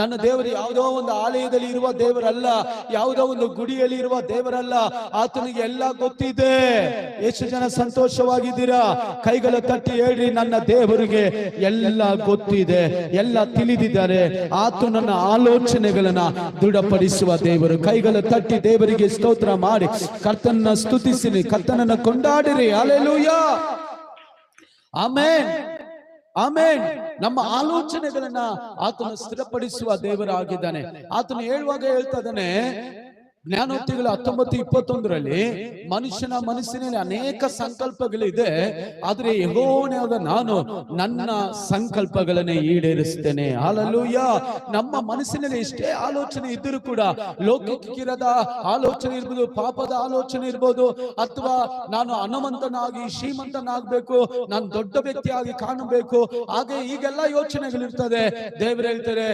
ನನ್ನ ದೇವರು ಯಾವುದೋ ಒಂದು ಆಲಯದಲ್ಲಿ ಇರುವ ದೇವರಲ್ಲ, ಯಾವುದೋ ಒಂದು ಗುಡಿಯಲ್ಲಿ ಇರುವ ದೇವರಲ್ಲ. ಆತನಿಗೆ ಎಲ್ಲ ಗೊತ್ತಿದೆ. ಎಷ್ಟು ಜನ ಸಂತೋಷವಾಗಿದ್ದೀರಾ? ಕೈಗಳ ತಟ್ಟಿ ಹೇಳ್ರಿ, ನನ್ನ ದೇವರಿಗೆ ಎಲ್ಲ ಗೊತ್ತಿದೆ, ಎಲ್ಲ ತಿಳಿದಿದ್ದಾರೆ. ಆತ ನನ್ನ ಆಲೋಚನೆಗಳನ್ನ ದೃಢಪಡಿಸುವ ದೇವರು. ಕೈಗಳ ತಟ್ಟಿ ದೇವರಿಗೆ ಸ್ತೋತ್ರ ಮಾಡಿ ಕರ್ತನನ್ನ ಸ್ತುತಿಸಿರಿ, ಕರ್ತನನ್ನ ಕೊಂಡಾಡಿರಿ. ಹಲ್ಲೆಲೂಯಾ, ಆಮೆನ್, ಆಮೆನ್. ನಮ್ಮ ಆಲೋಚನೆಗಳನ್ನ ಆತನು ಸ್ಥಿರಪಡಿಸುವ ದೇವರಾಗಿದ್ದಾನೆ. ಆತನು ಹೇಳುವಾಗ ಹೇಳ್ತಾ ಇದ್ದಾನೆ, ಜ್ಞಾನೋಕ್ತಿಗಳ 19:21 ಮನುಷ್ಯನ ಮನಸ್ಸಿನಲ್ಲಿ ಅನೇಕ ಸಂಕಲ್ಪಗಳಿದೆ, ಆದ್ರೆ ಯೆಹೋವನಾದ ನಾನು ನನ್ನ ಸಂಕಲ್ಪಗಳನ್ನೇ ಈಡೇರಿಸ್ತೇನೆ. ಹಲ್ಲೆಲೂಯಾ. ನಮ್ಮ ಮನಸ್ಸಿನಲ್ಲಿ ಎಷ್ಟೇ ಆಲೋಚನೆ ಇದ್ದರೂ ಕೂಡ, ಲೌಕಿಕದ ಆಲೋಚನೆ ಇರ್ಬೋದು, ಪಾಪದ ಆಲೋಚನೆ ಇರ್ಬೋದು, ಅಥವಾ ನಾನು ಹಣವಂತನಾಗಿ ಶ್ರೀಮಂತನಾಗಬೇಕು, ನಾನು ದೊಡ್ಡ ವ್ಯಕ್ತಿಯಾಗಿ ಕಾಣಬೇಕು, ಹಾಗೆ ಈಗೆಲ್ಲ ಯೋಚನೆಗಳಿರ್ತದೆ. ದೇವರು ಹೇಳ್ತಾರೆ,